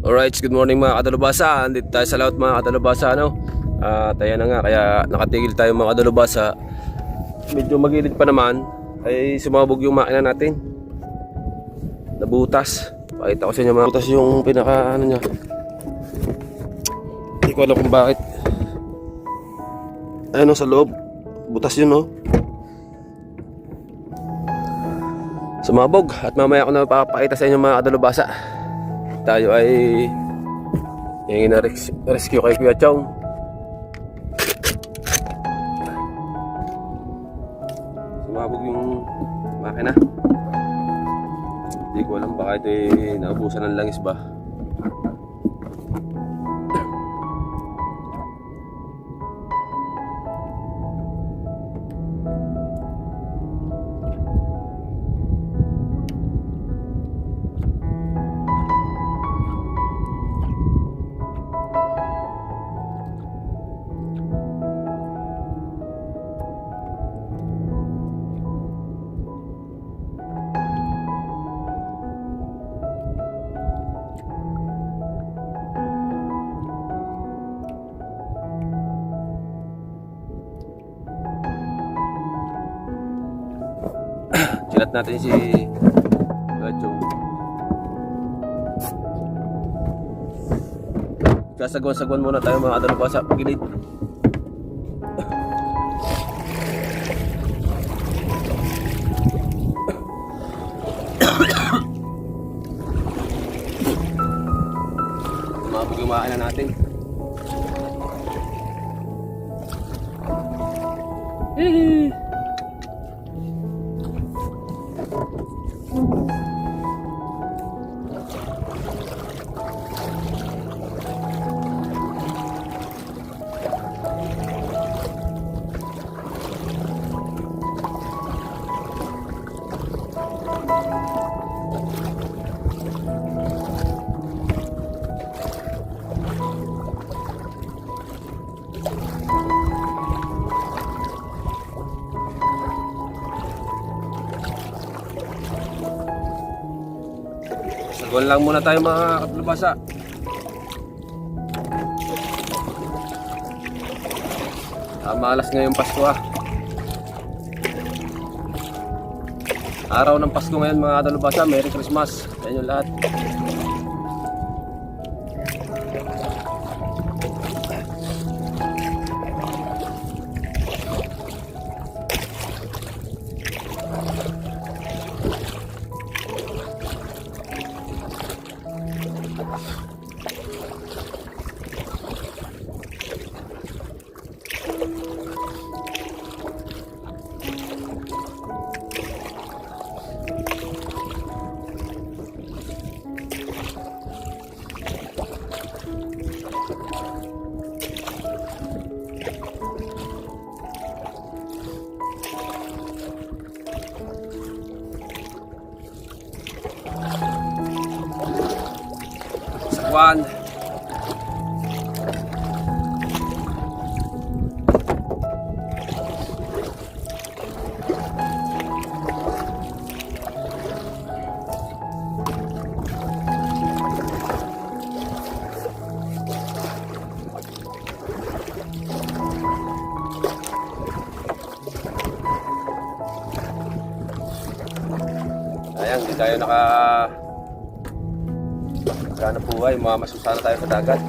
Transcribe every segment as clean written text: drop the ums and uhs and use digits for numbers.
Alright, good morning mga kadalubasa. Andito tayo sa laut mga kadalubasa, ano? Tayo na nga, kaya nakatigil tayo mga kadalubasa. Medyo magilid pa naman, ay sumabog yung makina natin. Nabutas. Pakita ko sa inyo mga butas yung pinaka ano niya. Hindi ko alam kung bakit. Ayun sa loob. Butas yun, no? Sumabog. At mamaya ko na papakita sa inyo mga kadalubasa. Tayo ay yung rescue kay Kuya Chong. Sumabog yung makina. Hindi ko alam baka ito ay naubusan ng langis ba. Silat natin si Gachong. Kasagwan-sagwan muna tayo mga kadalubasa sa gilid. Sumabog yung makina natin. Sagwan lang muna tayo mga kadalubasa. Malas ngayong Pasko Araw ng Pasko ngayon mga kadalubasa. Merry Christmas sa inyo lahat. Sagwan. Ayan, hindi tayo naghanap buhay, mamasusana tayo sa dagat.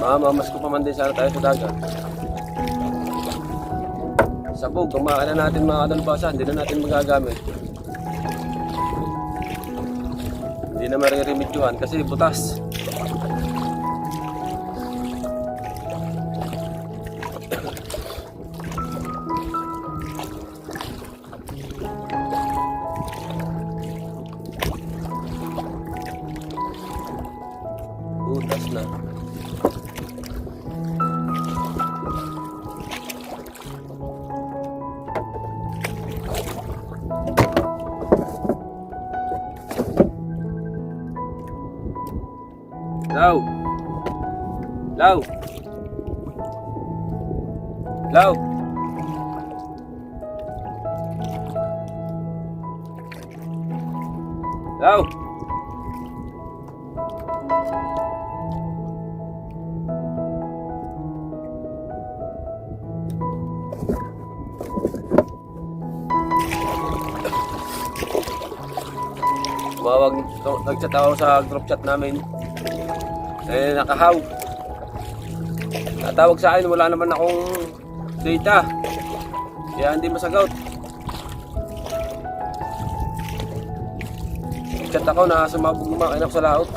Mamamas ko pa man din sana tayo sa dagat. Sabog, kung makakala natin mga kadalubasa, hindi na natin magagamit. Hindi na maririmidyohan kasi butas. Butas na. Hello. Law. Law. Law. Tumawag, nag-chat ako sa group chat namin. Eh, nakahaw. Natawag sa akin, wala naman akong data. Kaya hindi masagot. Nag-chat ako na sumabog yung makina ko sa laot.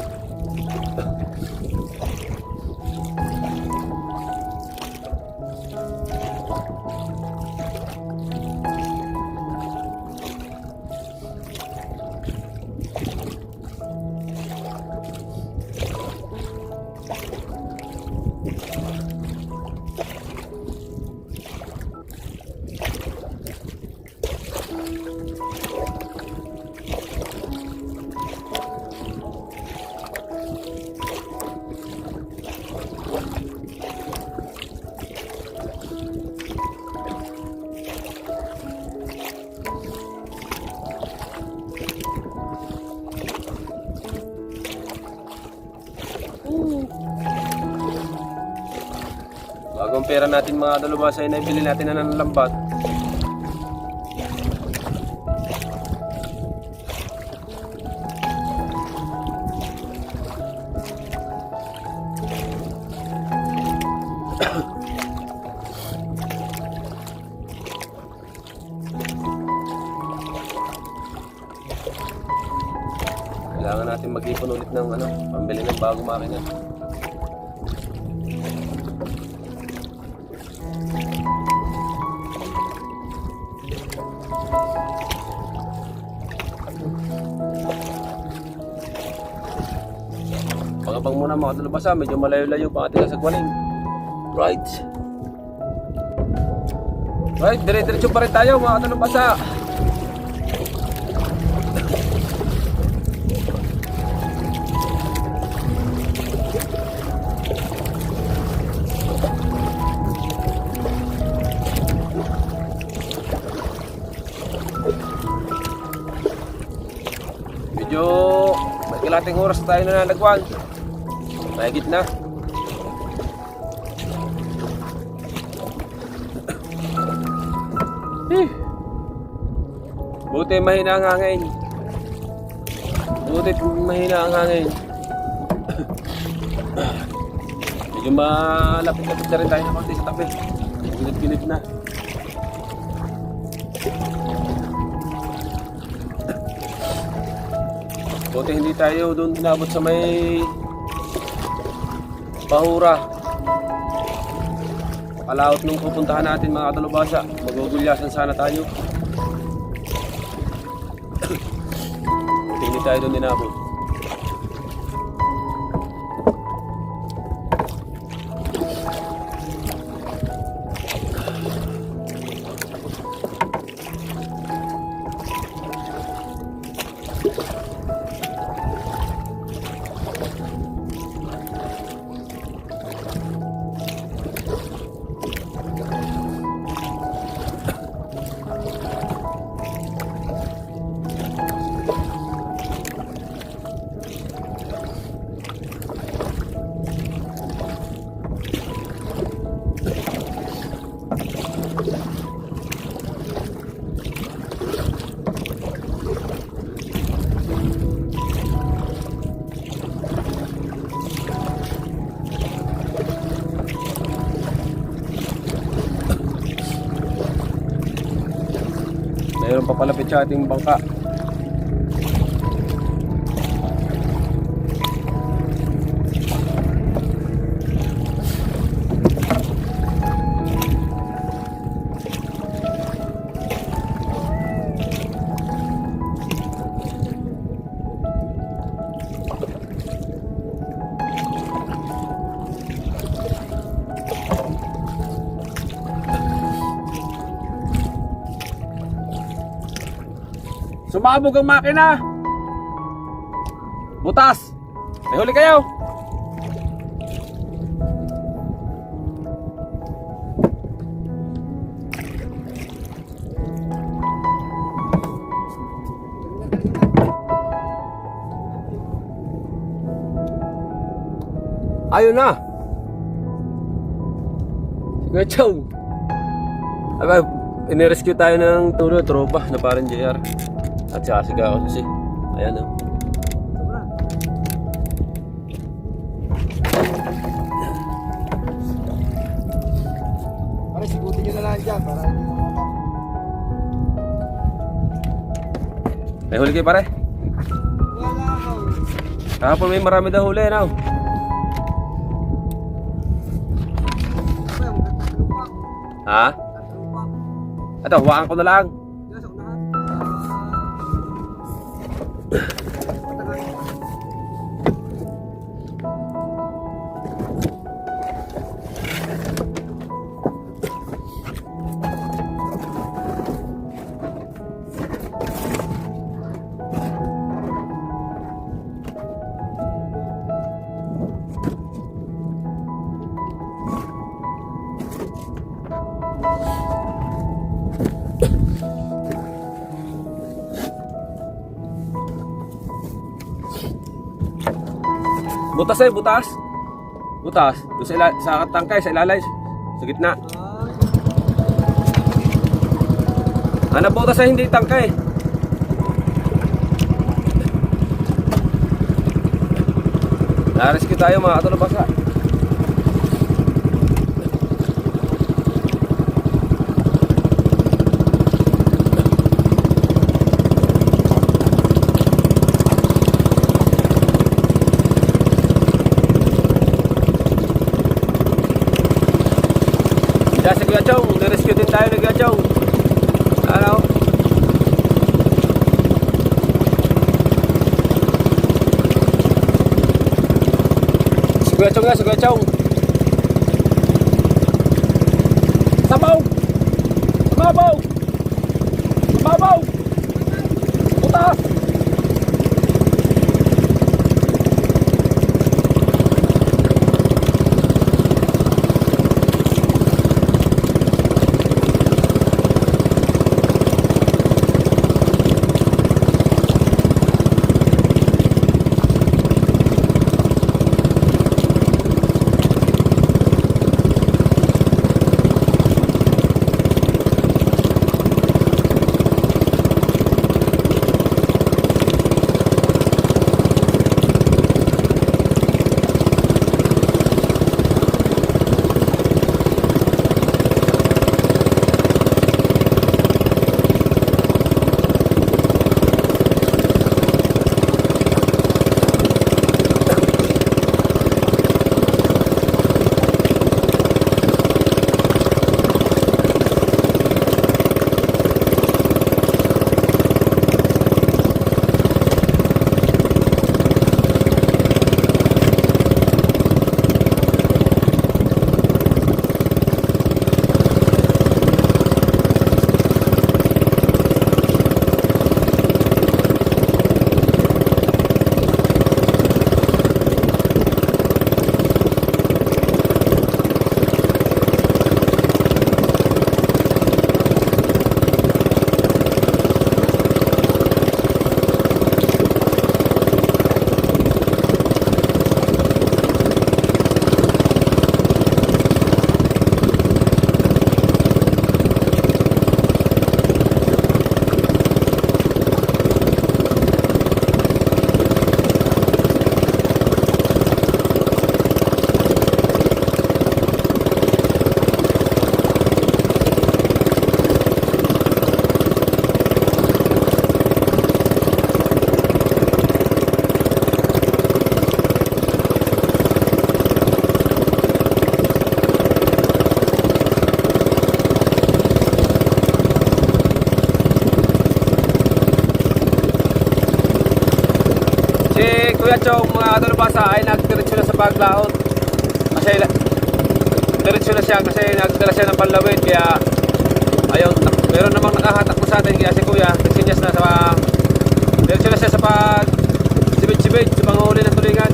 Bagong pera natin mga dalubhasa ay naibili natin na ng lambat. Kailangan natin mag-ipon ulit ng pambili ng bagong makina. Pangabang muna mga dalubhasa, medyo malayo-layo pa ating sagwaling. Right. Right, dire-diretso pa rin tayo mga dalubhasa. Medyo may kalating oras tayo na nalagwan. Mahigit na. Buti mahina ang hangin. Buti mahina ang hangin. Medyo malapit-lapit na rin tayo na konti sa tabi. Gilid-gilid na. Buti hindi tayo doon inabot sa may Bahura. Kalaot nung pupuntahan natin mga dalubhasa. Magugulyasan sana tayo. Buti hindi tayo doon inabot. Mayroon pa palapit sa ating bangka. Sumabog ang makina. Butas. May huli kayo. Ayun na. Si Kuya Chong. Aba, inirescue tayo ng tropa na parang JR. At saka si Kako Susi. Ayan o. Pare, sigutin nyo na lang dyan para hindi na mama. May huli kayo pare? Wala ako. Kahapon may marami daw huli, no? Pare, magtatalo pa. Ha? Tatalo pa. Ito, huwakan ko na lang. Diyos, ako na. Butas eh, butas. Butas. Doon sa tangkay, sa ilalay. Sa gitna. Hanap butas ay hindi tangkay. Na-rescue tayo mga katulabasa. Diyan si Kuya Chong, na-rescue din tayo ni Kuya Chong. Ano? Si Kuya Chong nga, si Kuya Chong. Sabaw! Sabaw! Sabaw! Butas! Kuya Chong, mga katulabasa ay nagdiretso na sa paglaot. Kasi diretso na siya kasi nagdala siya ng panlawin. Kaya ayun, meron namang nakahatak na sa atin. Kaya si Kuya nagsinyas na sa diretso na siya sa pag sibit-sibit sa panghuli ng tulingan.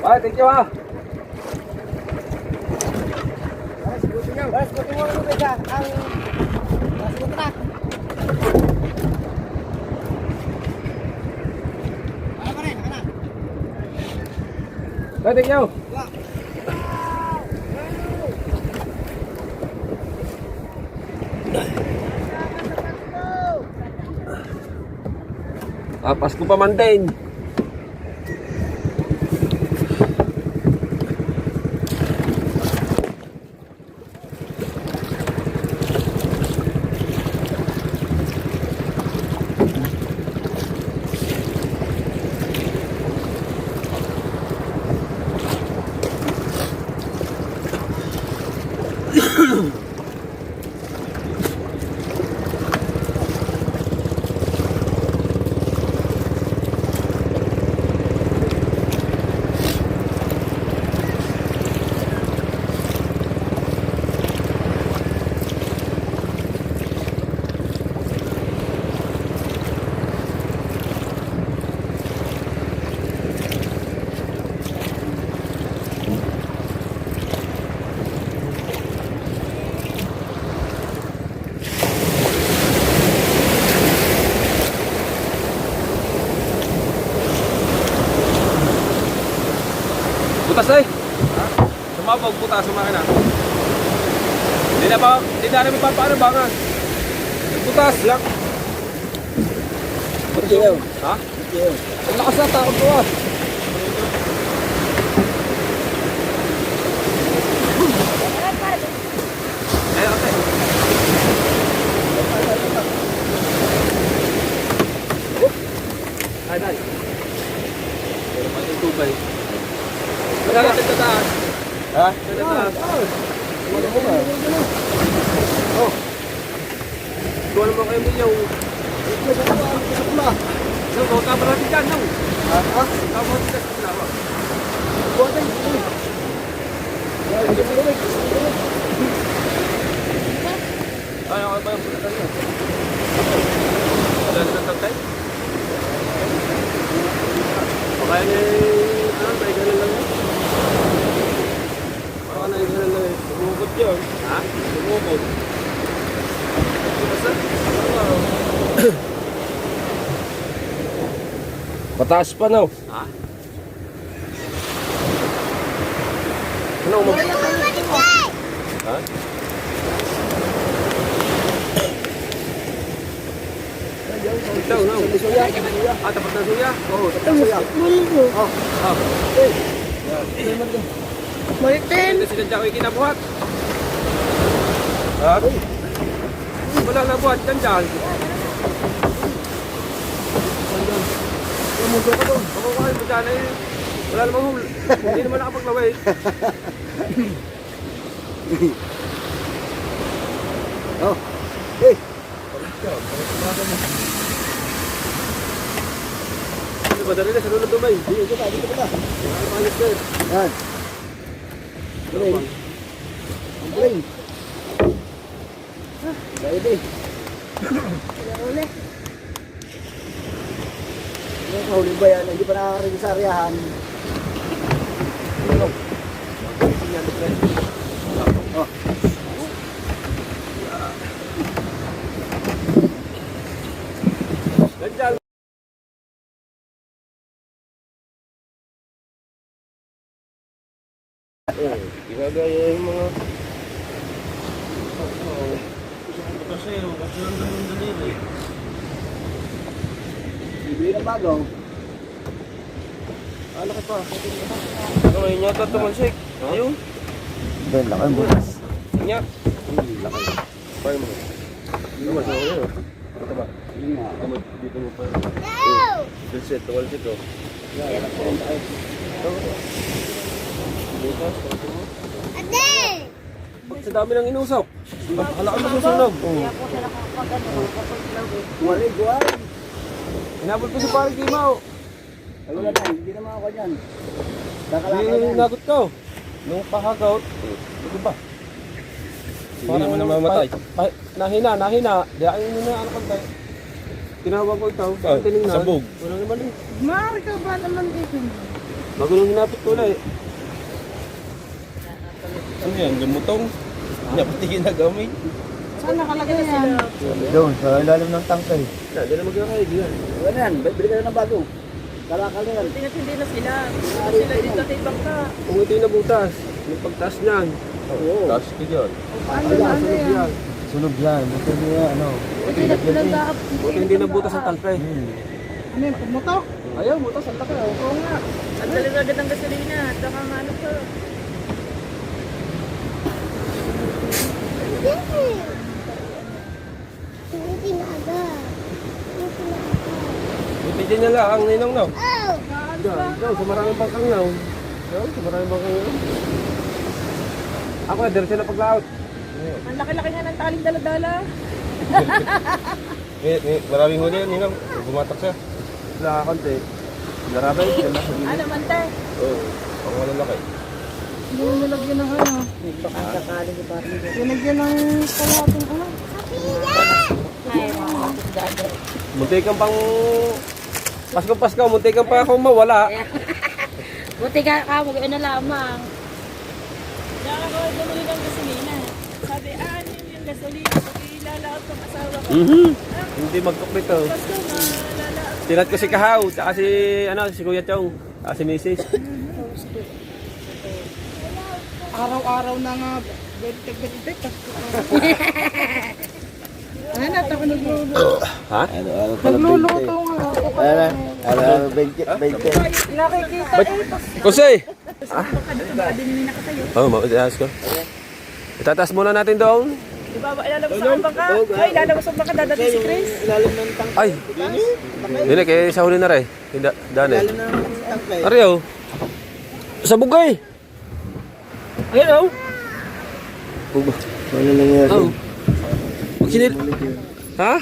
Ay, thank you ha. Guys, buti mo ano ba ang masbuto na. Ano pa rin, ano? Ay, thank you. Pasko pa man din. Butas ay. Sumabog butas sa makina. Hindi na rin paano bangan. Butas lang. Butiyo. Ha? Butiyo. Ang lakas na takot ko ah. Ay, okay. Ay, ay. Pero pa yung tubay. Wala natin tataas. Ha? Tataas. Wala mo ba? Oh. Doon naman kayo minyaw. Nang mga kamera natin dyan, nang. Ha? Kamera natin dyan, kamera. Buwatan. Ay, ako ba yung pulatan mo? Wala na ng tagtay? Kaya ni... Ano, may ganun lang yun? Baka na yung ganun lang yun. Lumubot yun. Ha? Lumubot. Basta? Pataas pa no. Ha? Ano mo? Ha? Ito, no? Suya. Ah, tapat na suya? Oo, suya. Oh. Ah. Martin! Ito sinadya ko yung kinabuhat. Ha? Wala na buhat dyan dyan. Lumuso ka doon. Makukuhain mo dyan eh. Wala namang hul. Hindi naman nakapaglaway. Oh. Hey. Ano ba? Dali na, sa lulod dumay. Dito ka. Ano pa ayos din? Yan. Brain. Ang brain. Baby. Uli. Yung kahuli ba yan? Hindi pa nakakarin sa aryahan. Ano? Oh. Ganyan. Ginagaya yung mga... Bibili ng bago. Ano ka pa? Ano yun yata tumansik? Ayun. Ben, laki ang butas. Nya. Laki. Paano mo? Hindi mo sa ulo. Ito ba? Yun nga. Dito mo pa. Silsit, tumalsik oh. Bukas, ito mo. Sa dami ng inusok. Napakalaki mo susunog. Wari, guwari. Inabot ko si parang Kimaw. Ay, wala na. Hindi naman ako dyan. Hindi nagot ko. Nung pahagaw, ito ba? Hindi naman namamatay. Nahina. Diyain mo na ano kantay. Tinawag ko ito. Ah, Tinignan. sabog. Wala naman eh. Mari ka ba naman dito? Magulong hinapit ko na eh. Ano yan? Gamutong? Pati ginagamit. Saan nakalagay yan? Doon, sa ilalim ng tangkay. Hindi na magkakaig yan. Wala yan. Bili ka na ng bago. Kalakal na yan. Hindi na sila. Sila dito kay Bangka. Kung ito yung nabutas, may pagtaas niyan. Oo. Taas ka dyan. Ano na ano yan? Sunog yan. Ito niya, ano. Kasi nagdahap. Buti hindi nabutas ang tangkay. Ano yan? Pumutok? Ayaw, butas ang laki. Oo nga. Ang daling agad ng gasolina. At saka nga ano pa. Buti din na lang ang ninong na. Diyan, sa maraming bangkang na. Diyan, sa maraming bangkang na. Ako na, diretso na paglaot. Ang laki-laki nga ng taling dala-dala. Maraming huli yan, Ninang. Bumatak siya. Wala konti. Narabay, sila. Ano man te? Oo. Ang malalaki. Hindi mo nilagyan ng ano. Baka sakali si Parang. Linagyan ng kalating ano. Ay, mga dada. Munti kang pang... Pasko, munti kang pa ako mawala. Buti ka mo na lamang. Kaya ako bumili ng gasolina. Sabi, ano yung gasolina? Sabi, ilalaot ng asawa ko. Hindi magkukrito. Pasko nga, lalaot. Tinat ko si Kahaw, tsaka si Kuya Chong, tsaka si Mrs. Araw-araw na nga. Bentek. Ano na, ako nagluluto. Ha? Ano pala Nagluluto nga ako. Ano, 20. Nakikita eh. Kusay! Baka din may nakatayo. Oo, maayos ko. Itataas muna natin doon. Di ba, ilalabas ang bangka? Ay, ilalabas ang bangka, dadating si Chris. Ay! Hindi, kaya sa huli na rin. Dane. Ariyo. Sa bugay. Ayun, oh. Ano nangyari? Oh. Magsinil. Ha?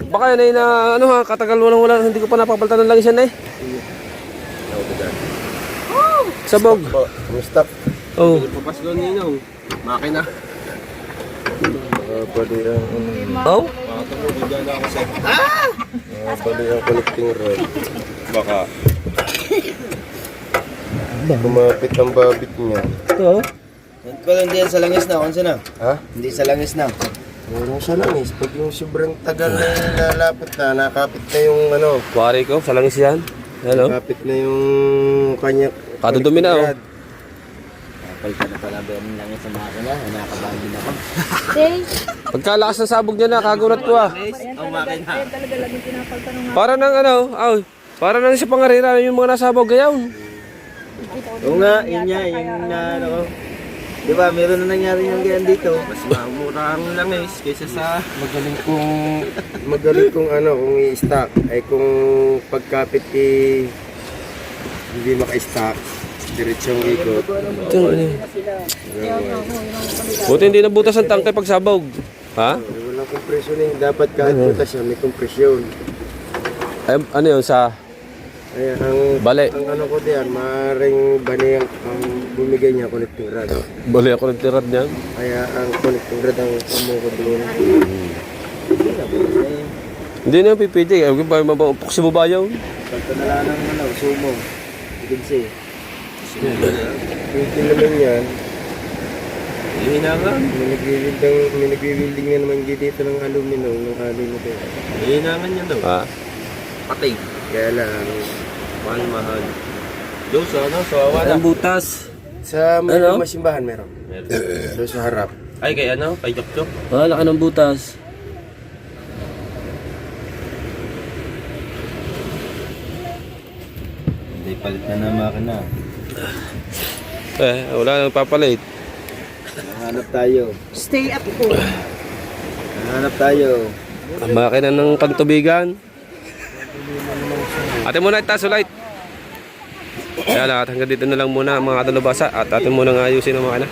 Baka yan ay na, ano ha, katagal wala, hindi ko pa napapalitan ng langis yan eh. Sabog. Stop. Oh. Papasko Ninong. Makina. Pwede yung... Oh? Makatulog dyan ako sa... Pwede yung connecting rod. Baka. Kumapit ang babit niya. Oo. Pero hindi yan sa langis na, kung saan na? Ha? Hindi sa langis na. Meron siya lang is. Pag yung sobrang tagal na yung lalapit na, nakapit na yung ano. Wari ko, sa langis yan. Hello? Nakapit na yung kanya. Kadudumi na, oh. Palitan na pala ba yung langis sa makina? Nakakabagin ako. Pagkalakas ng sabog niya na, kagulat ko ah. Ayan talaga laging pinapalta ng Para ng ano, para nang sa pangarira yung mga nasabog gayaw. Oo nga, yun nga, yung na ano ko. Di ba, meron na nangyari yung ganyan dito. Mas mamura ang langis kaysa sa magaling kung ano, kung i-stack. Ay kung pagkapit hindi maka-stack. Diretsong ikot. Ito, ano eh. Buti hindi nabutas ang tangkay pag sabog. Ha? Walang kompresyon eh. Dapat kahit butas siya, may kompresyon. Ay, ano yun sa Ay, ang bale? ano ko diyan, maaaring bani ang bumigay niya connecting rod. Bale ako ng tirad niyan. Kaya ang connecting rod ang ko doon. Hindi na pipili. Ay, mapapok si babayaw. Pagka nala ng ano, sumo. Ikinsi. Pwede naman yan. Hihinangan. May nagwi-welding na naman dito ng aluminum, ng aluminum. Hihinangan yan daw. Ha? Patay. Kaya lang, Mahal. Doon sa ano, sa awala. Ang butas. sa may Ano? masimbahan meron. Doon sa harap. Ay, kay ano? Kay Jokjok? Ah, laki ng butas. Hindi, palit na na makina. Wala nang papalit. Hanap tayo. Stay at home. Hanap tayo. Ang makina ng pantubigan. Ate muna itaas ulit. Kaya lahat hanggang dito na lang muna mga kadalubasa at atin muna ayusin ang makina.